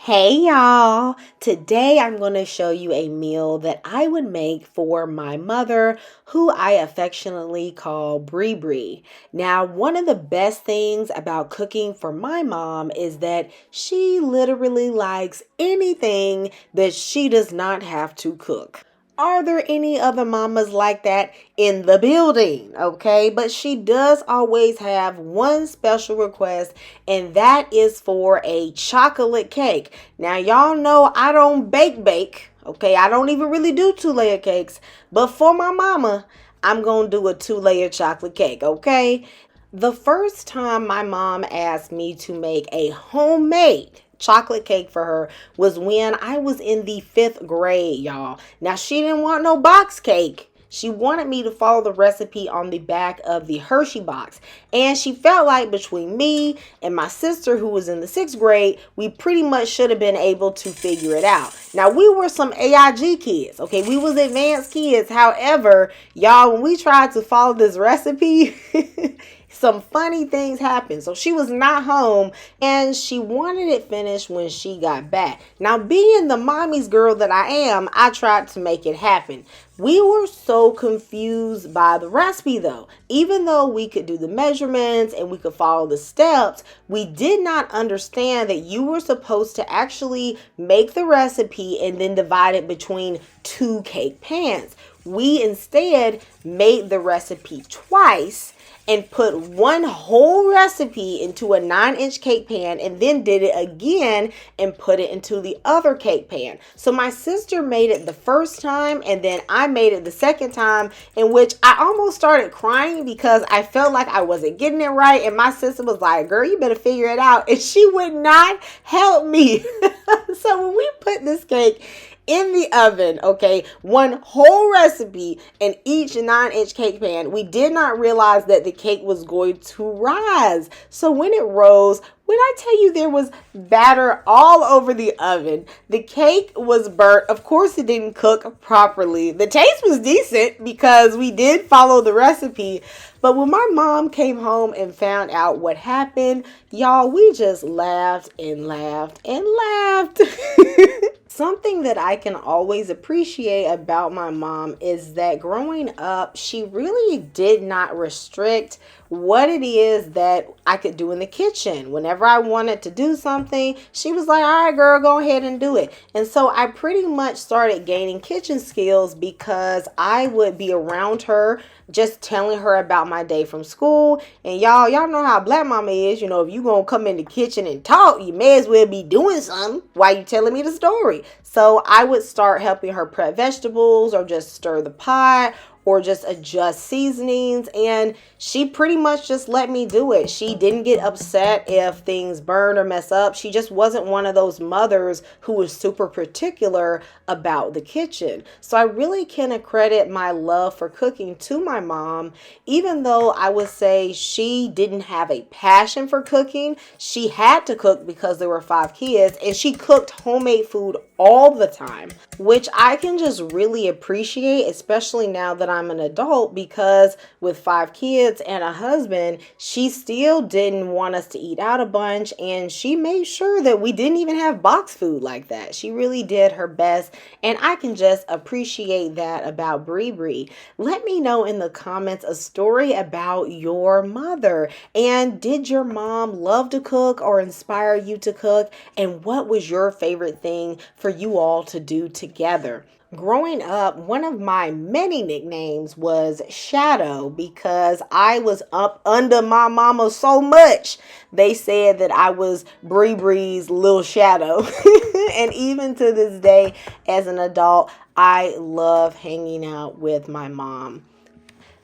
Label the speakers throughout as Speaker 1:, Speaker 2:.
Speaker 1: Hey y'all! Today I'm going to show you a meal that I would make for my mother, who I affectionately call Bree Bree. Now, one of the best things about cooking for my mom is that she literally likes anything that she does not have to cook. Are there any other mamas like that in the building? Okay, but she does always have one special request, and that is for a chocolate cake. Now, y'all know I don't bake. Okay, I don't even really do two-layer cakes, but for my mama, I'm gonna do a two-layer chocolate cake. Okay, the first time my mom asked me to make a homemade chocolate cake for her was when I was in the 5th grade, y'all. Now, she didn't want no box cake. She wanted me to follow the recipe on the back of the Hershey box. And she felt like between me and my sister, who was in the 6th grade, we pretty much should have been able to figure it out. Now, we were some AIG kids, okay? We was advanced kids. However, y'all, when we tried to follow this recipe, some funny things happened. So she was not home and she wanted it finished when she got back. Now, being the mommy's girl that I am, I tried to make it happen. We were so confused by the recipe though. Even though we could do the measurements and we could follow the steps, we did not understand that you were supposed to actually make the recipe and then divide it between 2 cake pans. We instead made the recipe twice and put one whole recipe into a 9-inch cake pan and then did it again and put it into the other cake pan. So my sister made it the first time and then I made it the second time, in which I almost started crying because I felt like I wasn't getting it right, and my sister was like, girl, you better figure it out, and she would not help me. So when we put this cake in the oven, okay, one whole recipe in each 9-inch cake pan, we did not realize that the cake was going to rise. So when it rose, when I tell you there was batter all over the oven, the cake was burnt. Of course, it didn't cook properly. The taste was decent because we did follow the recipe. But when my mom came home and found out what happened, y'all, we just laughed and laughed and laughed. Something that I can always appreciate about my mom is that growing up, she really did not restrict what it is that I could do in the kitchen. Whenever I wanted to do something, she was like, all right, girl, go ahead and do it. And so I pretty much started gaining kitchen skills because I would be around her just telling her about my day from school. And y'all know how black mama is. You know, if you gonna come in the kitchen and talk, you may as well be doing something while you telling me the story. So I would start helping her prep vegetables or just stir the pot or just adjust seasonings, and she pretty much just let me do it. She didn't get upset if things burn or mess up. She just wasn't one of those mothers who was super particular about the kitchen. So I really can accredit my love for cooking to my mom. Even though I would say she didn't have a passion for cooking, she had to cook because there were 5 kids, and she cooked homemade food all the time, which I can just really appreciate, especially now that I'm an adult, because with 5 kids and a husband, she still didn't want us to eat out a bunch, and she made sure that we didn't even have box food like that. She really did her best, and I can just appreciate that about Bree Bree. Let me know in the comments a story about your mother, and did your mom love to cook or inspire you to cook, and what was your favorite thing for you all to do together? Growing up, one of my many nicknames was Shadow because I was up under my mama so much. They said that I was Bree Bree's little shadow. And even to this day, as an adult, I love hanging out with my mom.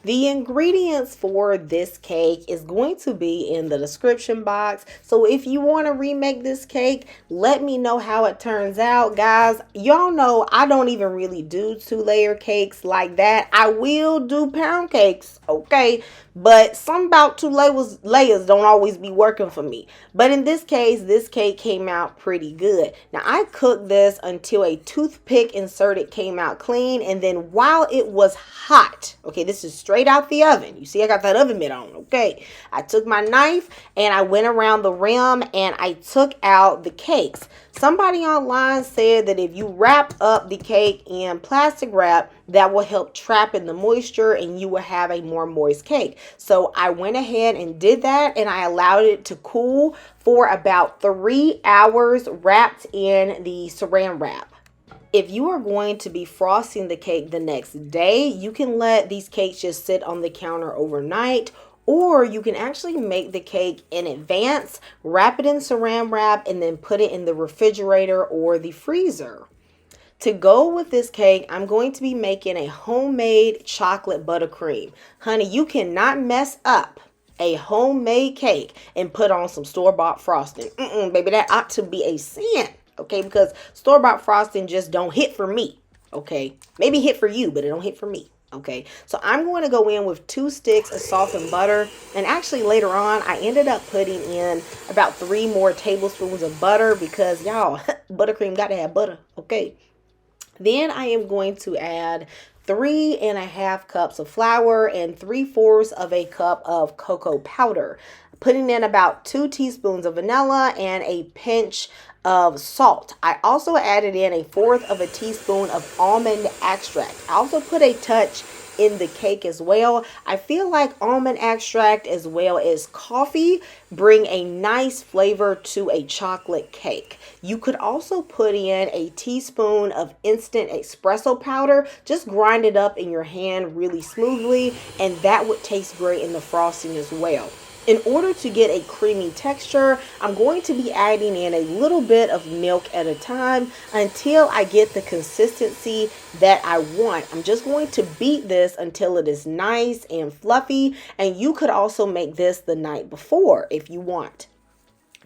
Speaker 1: The ingredients for this cake is going to be in the description box. So if you want to remake this cake, let me know how it turns out. Guys, y'all know I don't even really do 2-layer cakes like that. I will do pound cakes, okay? But some about 2 layers don't always be working for me. But in this case, this cake came out pretty good. Now, I cooked this until a toothpick inserted came out clean. And then while it was hot, okay, this is straight straight out the oven. You see, I got that oven mitt on, okay? I took my knife and I went around the rim and I took out the cakes. Somebody online said that if you wrap up the cake in plastic wrap, that will help trap in the moisture and you will have a more moist cake. So I went ahead and did that, and I allowed it to cool for about 3 hours wrapped in the saran wrap. If you are going to be frosting the cake the next day, you can let these cakes just sit on the counter overnight, or you can actually make the cake in advance, wrap it in saran wrap, and then put it in the refrigerator or the freezer. To go with this cake, I'm going to be making a homemade chocolate buttercream. Honey, you cannot mess up a homemade cake and put on some store-bought frosting. Baby, that ought to be a sin, okay? Because store-bought frosting just don't hit for me, okay? Maybe hit for you, but it don't hit for me. Okay, so I'm going to go in with 2 sticks of softened butter, and actually later on I ended up putting in about 3 more tablespoons of butter because y'all, buttercream got to have butter, okay? Then I am going to add 3½ cups of flour and 3/4 of a cup of cocoa powder, putting in about 2 teaspoons of vanilla and a pinch of salt. I also added in 1/4 of a teaspoon of almond extract. I also put a touch in the cake as well. I feel like almond extract as well as coffee bring a nice flavor to a chocolate cake. You could also put in a teaspoon of instant espresso powder. Just grind it up in your hand really smoothly, and that would taste great in the frosting as well. In order to get a creamy texture, I'm going to be adding in a little bit of milk at a time until I get the consistency that I want. I'm just going to beat this until it is nice and fluffy, and you could also make this the night before if you want.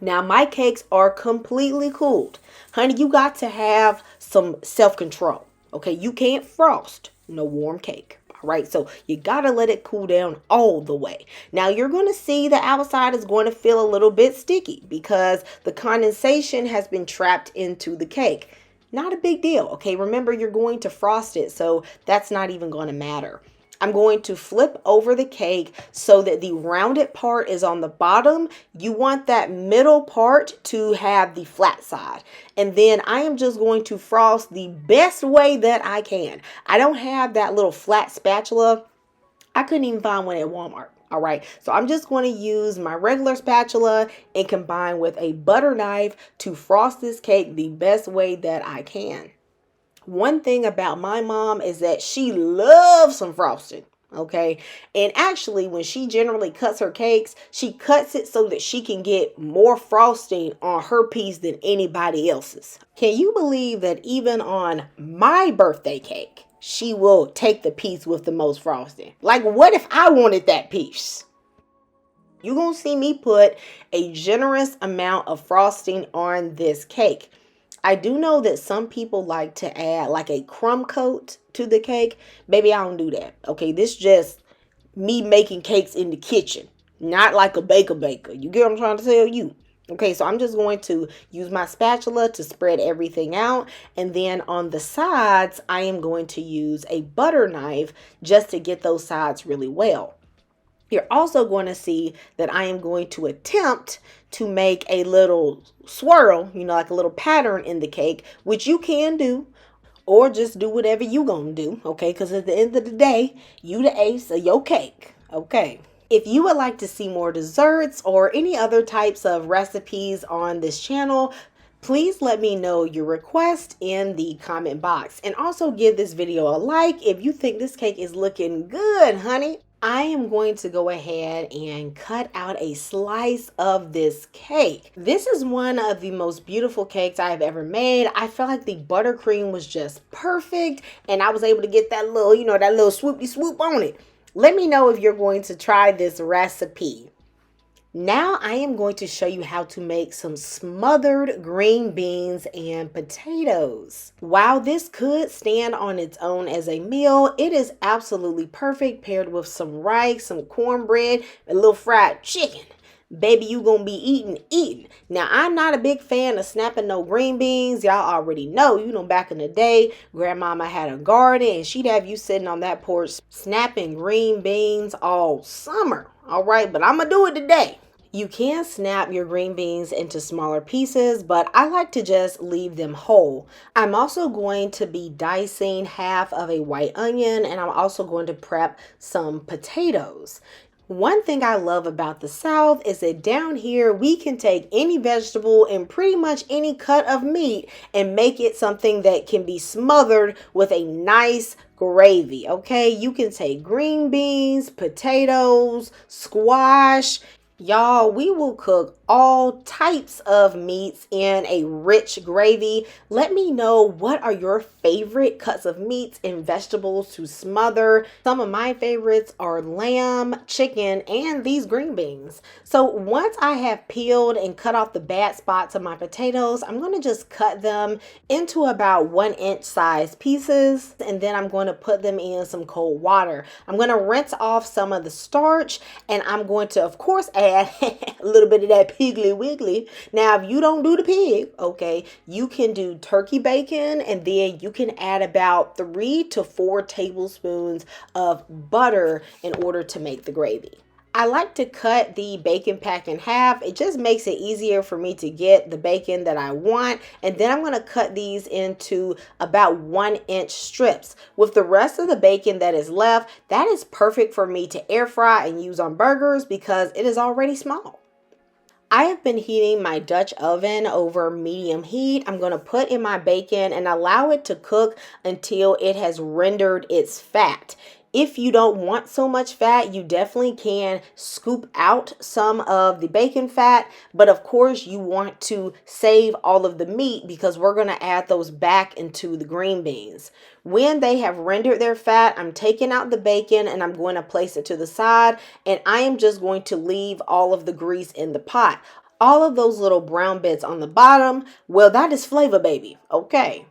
Speaker 1: Now, my cakes are completely cooled. Honey, you got to have some self-control, okay? You can't frost no warm cake. Right, so you gotta let it cool down all the way. Now you're going to see the outside is going to feel a little bit sticky because the condensation has been trapped into the cake. Not a big deal, okay? Remember, you're going to frost it, so that's not even going to matter. I'm going to flip over the cake so that the rounded part is on the bottom. You want that middle part to have the flat side. And then I am just going to frost the best way that I can. I don't have that little flat spatula. I couldn't even find one at Walmart. All right, so I'm just going to use my regular spatula and combine with a butter knife to frost this cake the best way that I can. One thing about my mom is that she loves some frosting, okay? And actually, when she generally cuts her cakes, she cuts it so that she can get more frosting on her piece than anybody else's. Can you believe that even on my birthday cake, she will take the piece with the most frosting? Like, what if I wanted that piece? You're going to see me put a generous amount of frosting on this cake. I do know that some people like to add like a crumb coat to the cake. Baby, I don't do that. Okay, this just me making cakes in the kitchen, not like a baker. You get what I'm trying to tell you? Okay, so I'm just going to use my spatula to spread everything out. And then on the sides, I am going to use a butter knife just to get those sides really well. You're also going to see that I am going to attempt to make a little swirl, like a little pattern in the cake, which you can do, or just do whatever you gonna do, okay? Because at the end of the day, you the ace of your cake, okay? If you would like to see more desserts or any other types of recipes on this channel, please let me know your request in the comment box. And also give this video a like if you think this cake is looking good, honey. I am going to go ahead and cut out a slice of this cake. This is one of the most beautiful cakes I have ever made. I felt like the buttercream was just perfect, and I was able to get that little, that little swoopy swoop on it. Let me know if you're going to try this recipe. Now I am going to show you how to make some smothered green beans and potatoes. While this could stand on its own as a meal, it is absolutely perfect paired with some rice, some cornbread, a little fried chicken. baby, you gonna be eating. Now, I'm not a big fan of snapping no green beans. Y'all already know, back in the day, grandmama had a garden and she'd have you sitting on that porch snapping green beans all summer. All right, but I'm gonna do it today. You can snap your green beans into smaller pieces, but I like to just leave them whole. I'm also going to be dicing half of a white onion, and I'm also going to prep some potatoes. One thing I love about the South is that down here we can take any vegetable and pretty much any cut of meat and make it something that can be smothered with a nice gravy. Okay, you can take green beans, potatoes, squash. Y'all, we will cook all types of meats in a rich gravy. Let me know, what are your favorite cuts of meats and vegetables to smother? Some of my favorites are lamb, chicken, and these green beans. So once I have peeled and cut off the bad spots of my potatoes, I'm going to just cut them into about 1-inch size pieces, and then I'm going to put them in some cold water. I'm going to rinse off some of the starch, and I'm going to, of course, add a little bit of that Piggly Wiggly. Now, if you don't do the pig, okay, you can do turkey bacon, and then you can add about 3 to 4 tablespoons of butter in order to make the gravy. I like to cut the bacon pack in half. It just makes it easier for me to get the bacon that I want. And then I'm going to cut these into about 1-inch strips. With the rest of the bacon that is left, that is perfect for me to air fry and use on burgers because it is already small. I have been heating my Dutch oven over medium heat. I'm going to put in my bacon and allow it to cook until it has rendered its fat. If you don't want so much fat, you definitely can scoop out some of the bacon fat, but of course you want to save all of the meat because we're going to add those back into the green beans. When they have rendered their fat, I'm taking out the bacon and I'm going to place it to the side, and I am just going to leave all of the grease in the pot. All of those little brown bits on the bottom, well, that is flavor, baby. Okay.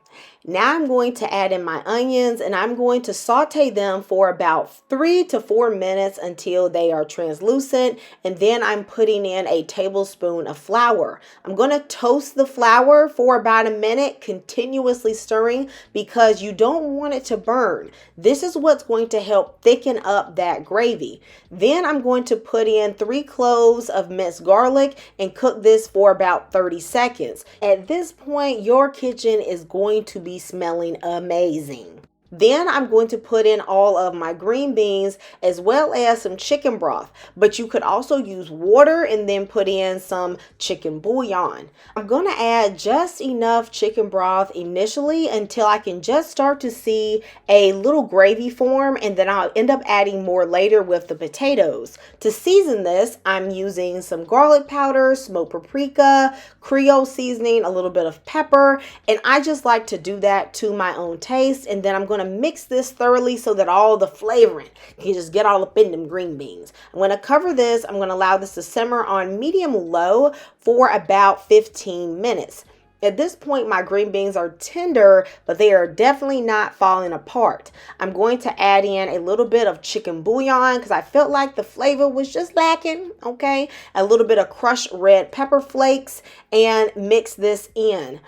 Speaker 1: Now I'm going to add in my onions, and I'm going to saute them for about 3 to 4 minutes until they are translucent, and then I'm putting in a tablespoon of flour. I'm going to toast the flour for about a minute, continuously stirring because you don't want it to burn. This is what's going to help thicken up that gravy. Then I'm going to put in 3 cloves of minced garlic and cook this for about 30 seconds. At this point, your kitchen is going to be smelling amazing. Then I'm going to put in all of my green beans as well as some chicken broth, but you could also use water and then put in some chicken bouillon. I'm going to add just enough chicken broth initially until I can just start to see a little gravy form, and then I'll end up adding more later with the potatoes. To season this, I'm using some garlic powder, smoked paprika, creole seasoning, a little bit of pepper, and I just like to do that to my own taste, and then I'm going to mix this thoroughly so that all the flavoring can just get all up in them green beans. I'm going to cover this. I'm going to allow this to simmer on medium low for about 15 minutes. At this point, my green beans are tender, but they are definitely not falling apart. I'm going to add in a little bit of chicken bouillon because I felt like the flavor was just lacking, okay? A little bit of crushed red pepper flakes, and mix this in.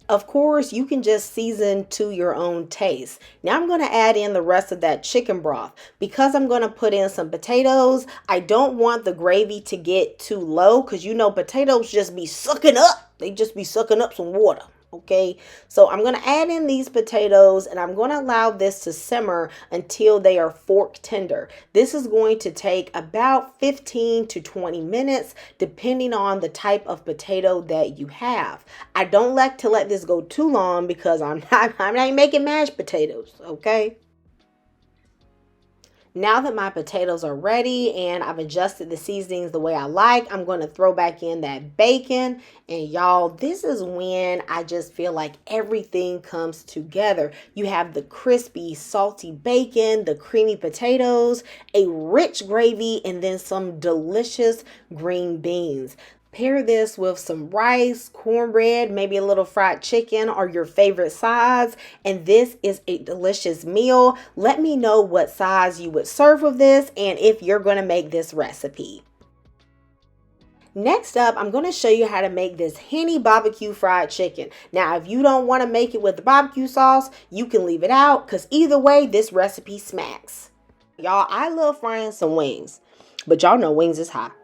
Speaker 1: Of course, you can just season to your own taste. Now I'm going to add in the rest of that chicken broth. Because I'm going to put in some potatoes, I don't want the gravy to get too low because potatoes just be sucking up. They just be sucking up some water. Okay, so I'm going to add in these potatoes, and I'm going to allow this to simmer until they are fork tender. This is going to take about 15 to 20 minutes depending on the type of potato that you have. I don't like to let this go too long because I'm not making mashed potatoes, okay? Now that my potatoes are ready and I've adjusted the seasonings the way I like, I'm going to throw back in that bacon. And y'all, this is when I just feel like everything comes together. You have the crispy, salty bacon, the creamy potatoes, a rich gravy, and then some delicious green beans. Pair this with some rice, cornbread, maybe a little fried chicken or your favorite sides, and this is a delicious meal. Let me know what size you would serve with this and if you're going to make this recipe. Next up, I'm going to show you how to make this Henny barbecue fried chicken. Now, if you don't want to make it with the barbecue sauce, you can leave it out because either way, this recipe smacks. Y'all, I love frying some wings, but y'all know wings is hot.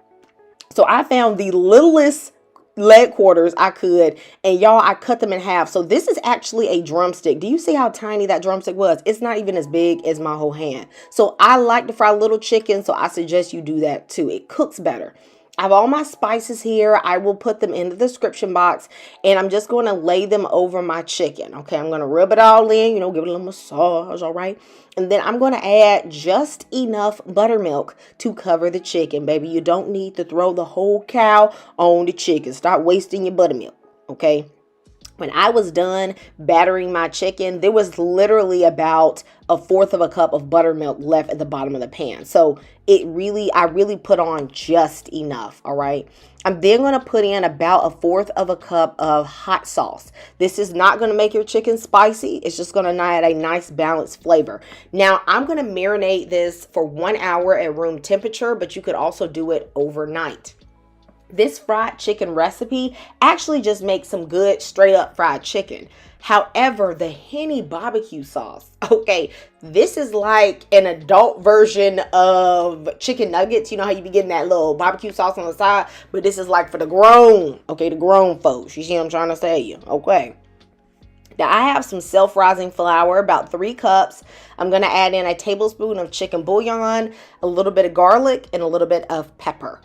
Speaker 1: So I found the littlest leg quarters I could, and y'all, I cut them in half. So this is actually a drumstick. Do you see how tiny that drumstick was? It's not even as big as my whole hand. So I like to fry little chicken, so I suggest you do that too. It cooks better. I have all my spices here. I will put them in the description box, and I'm just going to lay them over my chicken. Okay, I'm going to rub it all in, give it a little massage, all right? And then I'm going to add just enough buttermilk to cover the chicken, baby. You don't need to throw the whole cow on the chicken. Stop wasting your buttermilk, okay? When I was done battering my chicken, there was literally about 1/4 of a cup of buttermilk left at the bottom of the pan. So I really put on just enough, all right? I'm then going to put in about 1/4 of a cup of hot sauce. This is not going to make your chicken spicy. It's just going to add a nice balanced flavor. Now, I'm going to marinate this for 1 hour at room temperature, but you could also do it overnight. This fried chicken recipe actually just makes some good straight up fried chicken. However, the Henny barbecue sauce, okay, this is like an adult version of chicken nuggets. You know how you be getting that little barbecue sauce on the side, but this is like for the grown, okay, the grown folks. You see what I'm trying to say you, okay. Now, I have some self-rising flour, about 3 cups. I'm going to add in a tablespoon of chicken bouillon, a little bit of garlic, and a little bit of pepper.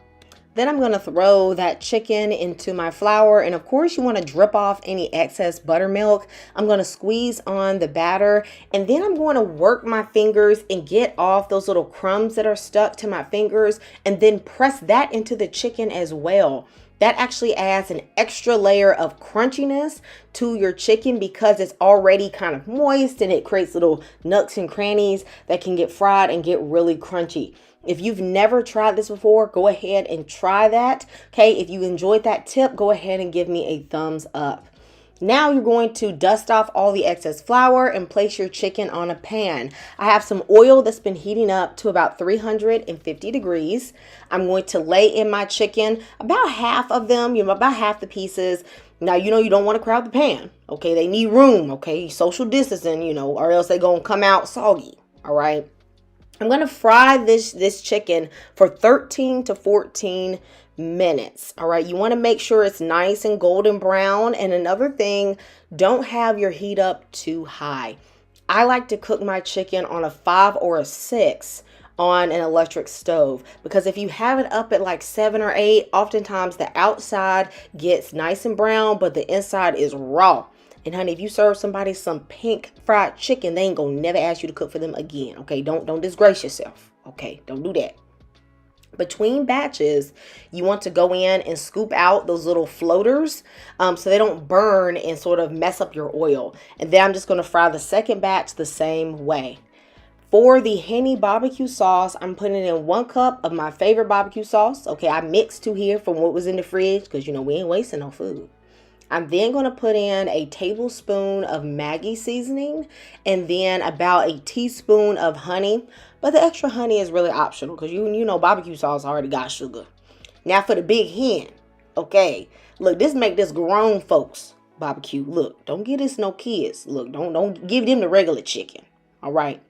Speaker 1: Then I'm going to throw that chicken into my flour. And of course, you want to drip off any excess buttermilk. I'm going to squeeze on the batter. And then I'm going to work my fingers and get off those little crumbs that are stuck to my fingers. And then press that into the chicken as well. That actually adds an extra layer of crunchiness to your chicken because it's already kind of moist. And it creates little nooks and crannies that can get fried and get really crunchy. If you've never tried this before, go ahead and try that. Okay, if you enjoyed that tip, go ahead and give me a thumbs up. Now you're going to dust off all the excess flour and place your chicken on a pan. I have some oil that's been heating up to about 350 degrees. I'm going to lay in my chicken, about half of them, about half the pieces. Now, you don't want to crowd the pan. Okay, they need room. Okay, social distancing, or else they're going to come out soggy. All right. I'm going to fry this chicken for 13 to 14 minutes. All right. You want to make sure it's nice and golden brown. And another thing, don't have your heat up too high. I like to cook my chicken on a 5 or a 6 on an electric stove, because if you have it up at like 7 or 8, oftentimes the outside gets nice and brown, but the inside is raw. And honey, if you serve somebody some pink fried chicken, they ain't gonna never ask you to cook for them again. Okay, don't disgrace yourself. Okay, don't do that. Between batches, you want to go in and scoop out those little floaters so they don't burn and sort of mess up your oil. And then I'm just going to fry the second batch the same way. For the Henny barbecue sauce, I'm putting in 1 cup of my favorite barbecue sauce. Okay, I mixed 2 here from what was in the fridge because, we ain't wasting no food. I'm then going to put in a tablespoon of Maggi seasoning and then about a teaspoon of honey. But the extra honey is really optional because you know barbecue sauce already got sugar. Now for the big hen. Okay, look, this make this grown folks barbecue. Look, don't give this no kids. Look, don't give them the regular chicken. All right.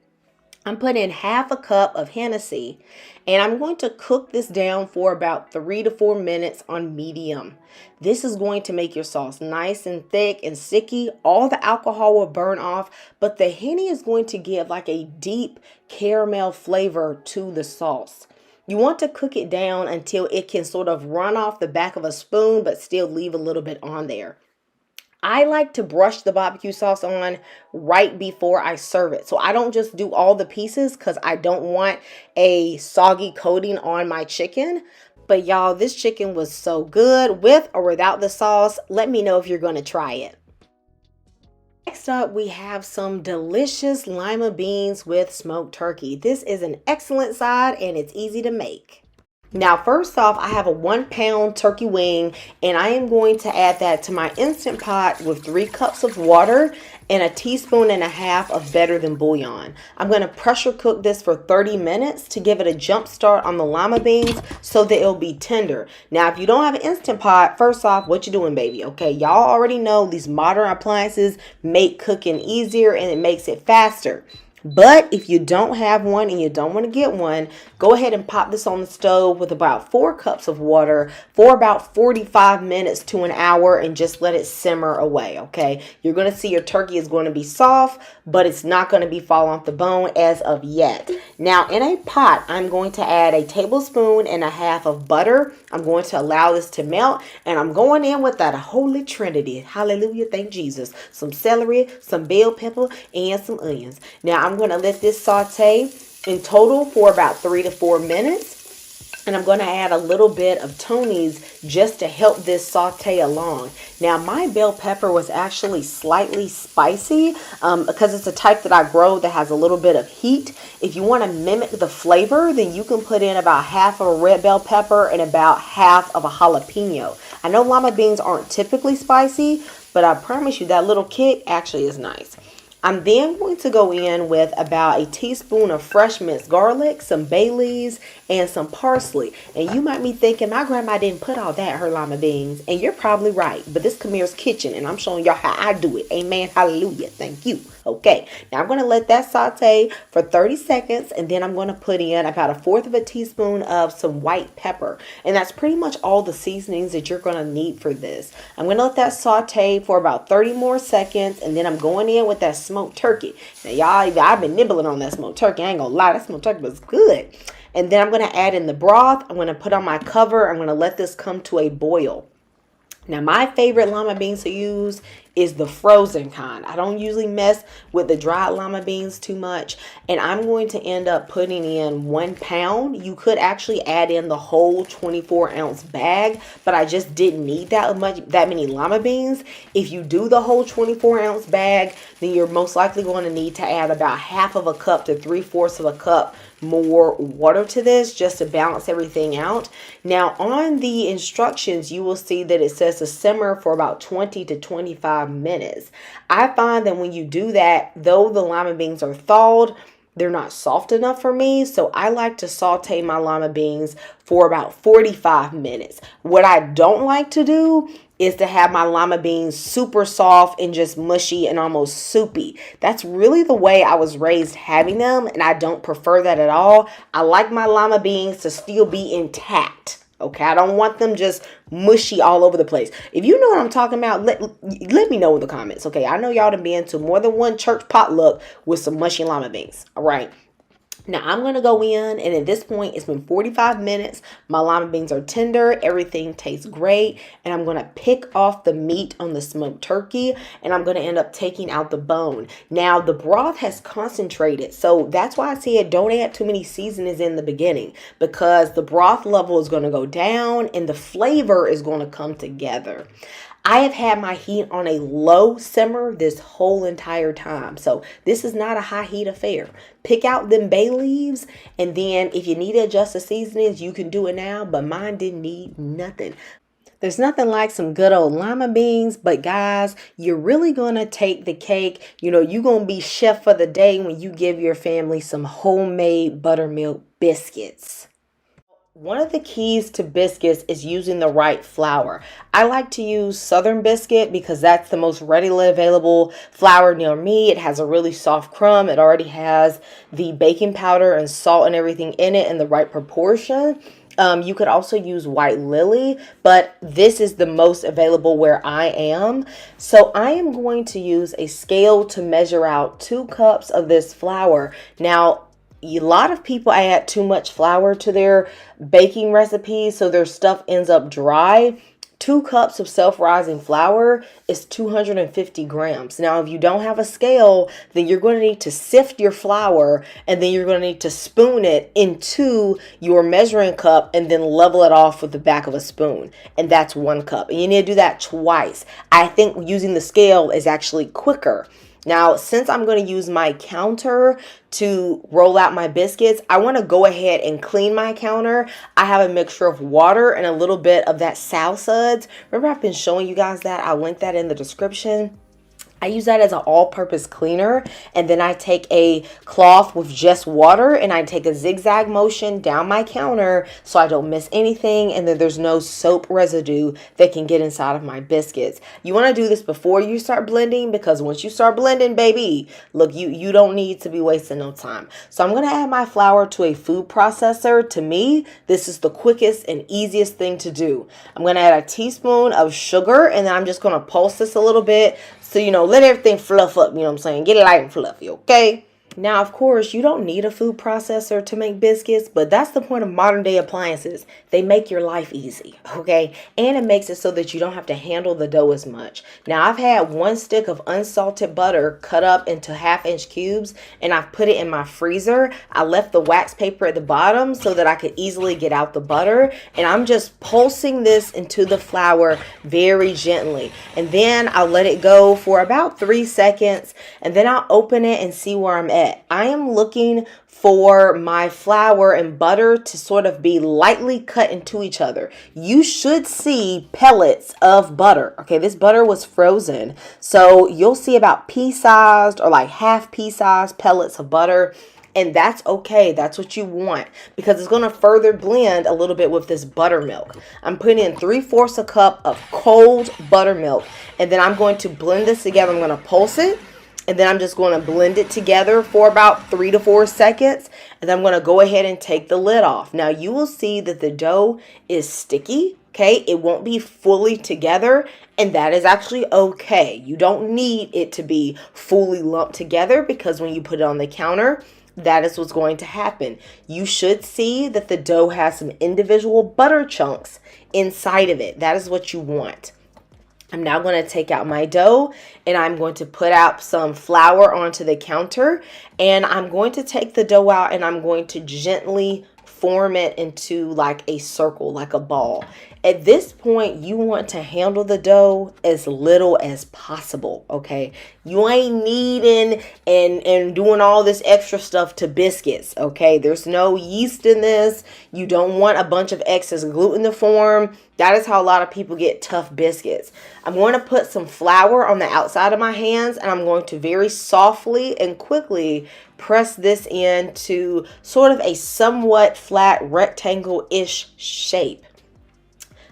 Speaker 1: I'm putting in half a cup of Hennessy, and I'm going to cook this down for about 3 to 4 minutes on medium. This is going to make your sauce nice and thick and sticky. All the alcohol will burn off, but the Henny is going to give like a deep caramel flavor to the sauce. You want to cook it down until it can sort of run off the back of a spoon, but still leave a little bit on there. I like to brush the barbecue sauce on right before I serve it. So I don't just do all the pieces because I don't want a soggy coating on my chicken. But y'all, this chicken was so good with or without the sauce. Let me know if you're going to try it. Next up, we have some delicious lima beans with smoked turkey. This is an excellent side and it's easy to make. Now, first off, I have a 1 pound turkey wing, and I am going to add that to my Instant Pot with 3 cups of water and a teaspoon and a half of better than bouillon. I'm going to pressure cook this for 30 minutes to give it a jump start on the lima beans so that it'll be tender. Now, if you don't have an Instant Pot, first off, what you doing, baby? Okay, y'all already know these modern appliances make cooking easier and it makes it faster. But if you don't have one and you don't want to get one, go ahead and pop this on the stove with about 4 cups of water for about 45 minutes to an hour and just let it simmer away, okay? You're going to see your turkey is going to be soft, but it's not going to be falling off the bone as of yet. Now, in a pot, I'm going to add a tablespoon and a half of butter. I'm going to allow this to melt, and I'm going in with that holy trinity. Hallelujah, thank Jesus. Some celery, some bell pepper, and some onions. Now, I'm going to let this saute in total for about 3 to 4 minutes. And I'm going to add a little bit of Tony's just to help this saute along. Now, my bell pepper was actually slightly spicy because it's a type that I grow that has a little bit of heat. If you want to mimic the flavor, then you can put in about half of a red bell pepper and about half of a jalapeno. I know lima beans aren't typically spicy, but I promise you that little kick actually is nice. I'm then going to go in with about a teaspoon of fresh minced garlic, some bay leaves, and some parsley. And you might be thinking, my grandma didn't put all that in her lima beans. And you're probably right. But this Kamir's kitchen, and I'm showing y'all how I do it. Amen. Hallelujah. Thank you. Okay. Now I'm going to let that saute for 30 seconds. And then I'm going to put in about 1/4 of a teaspoon of some white pepper. And that's pretty much all the seasonings that you're going to need for this. I'm going to let that saute for about 30 more seconds. And then I'm going in with that smoked turkey. Now, y'all, I've been nibbling on that smoked turkey. I ain't gonna lie, that smoked turkey was good. And then I'm gonna add in the broth. I'm gonna put on my cover. I'm gonna let this come to a boil. Now, my favorite lima beans to use is the frozen kind. I don't usually mess with the dried lima beans too much. And I'm going to end up putting in 1 pound. You could actually add in the whole 24-ounce bag, but I just didn't need that many lima beans. If you do the whole 24-ounce bag, then you're most likely going to need to add about 1/2 of a cup to 3/4 of a cup more water to this just to balance everything out. Now, on the instructions, you will see that it says to simmer for about 20 to 25 minutes. I find that when you do that, though the lima beans are thawed, they're not soft enough for me. So I like to saute my lima beans for about 45 minutes. What I don't like to do is to have my lima beans super soft and just mushy and almost soupy. That's really the way I was raised having them, and I don't prefer that at all. I like my lima beans to still be intact. Okay, I don't want them just mushy all over the place. If you know what I'm talking about, let me know in the comments. Okay, I know y'all done been to more than one church potluck with some mushy lima beans. All right. Now, I'm going to go in, and at this point, it's been 45 minutes. My lima beans are tender. Everything tastes great. And I'm going to pick off the meat on the smoked turkey, and I'm going to end up taking out the bone. Now, the broth has concentrated, so that's why I said don't add too many seasonings in the beginning, because the broth level is going to go down, and the flavor is going to come together. I have had my heat on a low simmer this whole entire time. So this is not a high heat affair. Pick out them bay leaves, and then if you need to adjust the seasonings, you can do it now, but mine didn't need nothing. There's nothing like some good old lima beans, but guys, you're really going to take the cake. You know, you're going to be chef for the day when you give your family some homemade buttermilk biscuits. One of the keys to biscuits is using the right flour. I like to use Southern biscuit because that's the most readily available flour near me. It has a really soft crumb. It already has the baking powder and salt and everything in it in the right proportion. You could also use White Lily, but this is the most available where I am. So I am going to use a scale to measure out 2 cups of this flour. Now, a lot of people add too much flour to their baking recipes, so their stuff ends up dry. 2 cups of self-rising flour is 250 grams. Now, if you don't have a scale, then you're going to need to sift your flour, and then you're going to need to spoon it into your measuring cup and then level it off with the back of a spoon. And that's 1 cup. And you need to do that twice. I think using the scale is actually quicker. Now, since I'm going to use my counter to roll out my biscuits, I want to go ahead and clean my counter. I have a mixture of water and a little bit of that sow suds. Remember, I've been showing you guys that. I'll link that in the description. I use that as an all-purpose cleaner, and then I take a cloth with just water and I take a zigzag motion down my counter so I don't miss anything, and then there's no soap residue that can get inside of my biscuits. You want to do this before you start blending, because once you start blending, baby, look, you don't need to be wasting no time. So I'm going to add my flour to a food processor. To me, this is the quickest and easiest thing to do. I'm going to add a teaspoon of sugar, and then I'm just going to pulse this a little bit. So, let everything fluff up, you know what I'm saying? Get it light and fluffy, okay? Now, of course, you don't need a food processor to make biscuits, but that's the point of modern day appliances. They make your life easy, okay? And it makes it so that you don't have to handle the dough as much. Now, I've had 1 stick of unsalted butter cut up into 1/2-inch cubes, and I've put it in my freezer. I left the wax paper at the bottom so that I could easily get out the butter, and I'm just pulsing this into the flour very gently. And then I'll let it go for about 3 seconds, and then I'll open it and see where I'm at. I am looking for my flour and butter to sort of be lightly cut into each other. You should see pellets of butter. Okay, this butter was frozen, so you'll see about pea-sized or like half pea-sized pellets of butter. And that's okay. That's what you want, because it's going to further blend a little bit with this buttermilk. I'm putting in 3/4 a cup of cold buttermilk, and then I'm going to blend this together. I'm going to pulse it. And then I'm just going to blend it together for about 3 to 4 seconds. And then I'm going to go ahead and take the lid off. Now you will see that the dough is sticky. Okay, it won't be fully together, and that is actually okay. You don't need it to be fully lumped together, because when you put it on the counter, that is what's going to happen. You should see that the dough has some individual butter chunks inside of it. That is what you want. I'm now going to take out my dough, and I'm going to put out some flour onto the counter, and I'm going to take the dough out and I'm going to gently form it into like a circle, like a ball. At this point, you want to handle the dough as little as possible, okay? You ain't needing and doing all this extra stuff to biscuits, okay? There's no yeast in this. You don't want a bunch of excess gluten to form. That is how a lot of people get tough biscuits. I'm going to put some flour on the outside of my hands, and I'm going to very softly and quickly press this into sort of a somewhat flat rectangle-ish shape.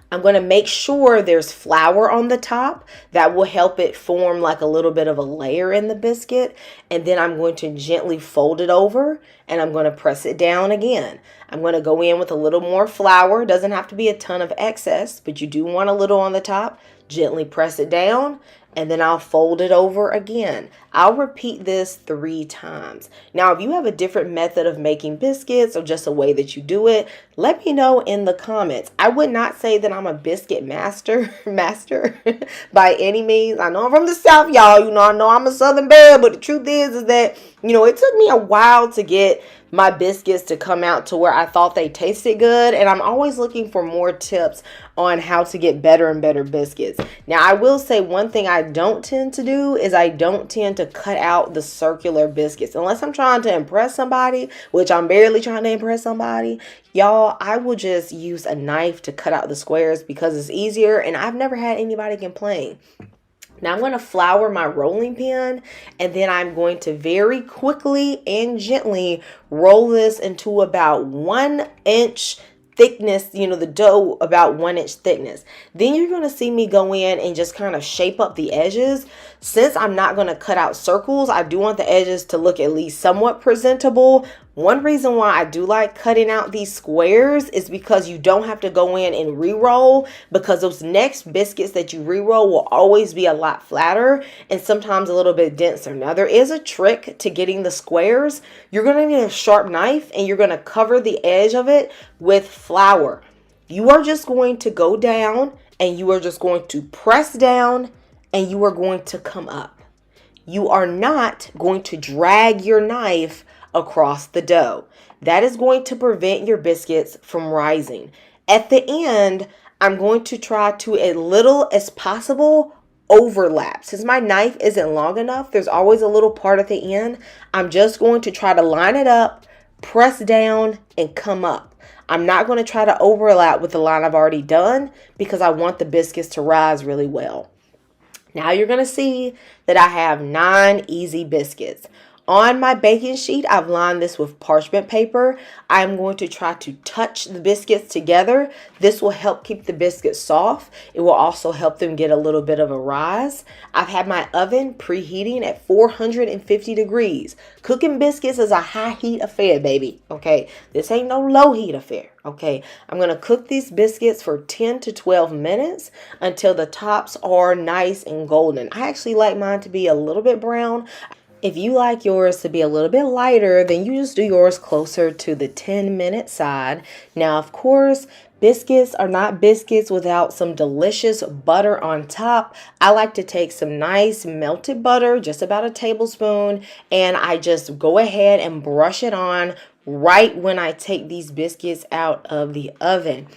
Speaker 1: I'm going to make sure there's flour on the top. That will help it form like a little bit of a layer in the biscuit. And then I'm going to gently fold it over, and I'm going to press it down again. I'm going to go in with a little more flour. It doesn't have to be a ton of excess, but you do want a little on the top. Gently press it down, and then I'll fold it over again. I'll repeat this 3 times. Now, if you have a different method of making biscuits or just a way that you do it, let me know in the comments. I would not say that I'm a biscuit master by any means. I know I'm from the South, y'all. I know I'm a Southern belle, but the truth is that, it took me a while to get my biscuits to come out to where I thought they tasted good, and I'm always looking for more tips on how to get better and better biscuits. Now, I will say one thing I don't tend to do is I don't tend to cut out the circular biscuits unless I'm trying to impress somebody, which I'm barely trying to impress somebody. Y'all, I will just use a knife to cut out the squares because it's easier, and I've never had anybody complain. Now I'm going to flour my rolling pin, and then I'm going to very quickly and gently roll this into about 1 inch thickness, the dough about 1 inch thickness. Then you're going to see me go in and just kind of shape up the edges. Since I'm not going to cut out circles, I do want the edges to look at least somewhat presentable. One reason why I do like cutting out these squares is because you don't have to go in and re-roll, because those next biscuits that you re-roll will always be a lot flatter and sometimes a little bit denser. Now, there is a trick to getting the squares. You're going to need a sharp knife, and you're going to cover the edge of it with flour. You are just going to go down, and you are just going to press down, and you are going to come up. You are not going to drag your knife across the dough. That is going to prevent your biscuits from rising. At the end, I'm going to try to, as little as possible, overlap. Since my knife isn't long enough, there's always a little part at the end. I'm just going to try to line it up, press down, and come up. I'm not going to try to overlap with the line I've already done because I want the biscuits to rise really well. Now you're going to see that I have 9 easy biscuits. On my baking sheet, I've lined this with parchment paper. I'm going to try to touch the biscuits together. This will help keep the biscuits soft. It will also help them get a little bit of a rise. I've had my oven preheating at 450 degrees. Cooking biscuits is a high heat affair, baby. Okay, this ain't no low heat affair. Okay, I'm going to cook these biscuits for 10 to 12 minutes until the tops are nice and golden. I actually like mine to be a little bit brown. If you like yours to be a little bit lighter, then you just do yours closer to the 10-minute side. Now, of course, biscuits are not biscuits without some delicious butter on top. I like to take some nice melted butter, just about a tablespoon, and I just go ahead and brush it on right when I take these biscuits out of the oven.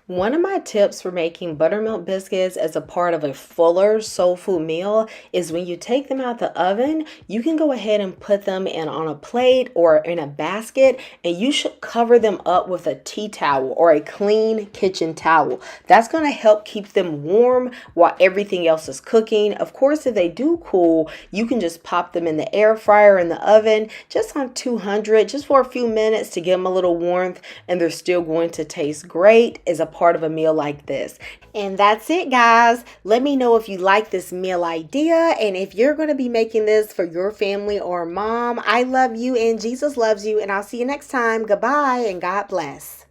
Speaker 1: One of my tips for making buttermilk biscuits as a part of a fuller soul food meal is when you take them out the oven, you can go ahead and put them in on a plate or in a basket, and you should cover them up with a tea towel or a clean kitchen towel. That's going to help keep them warm while everything else is cooking. Of course, if they do cool, you can just pop them in the air fryer in the oven just on 200 just for a few minutes to give them a little warmth, and they're still going to taste great as a part of a meal like this. And that's it, guys. Let me know if you like this meal idea and if you're going to be making this for your family or mom. I love you and Jesus loves you, and I'll see you next time. Goodbye and God bless.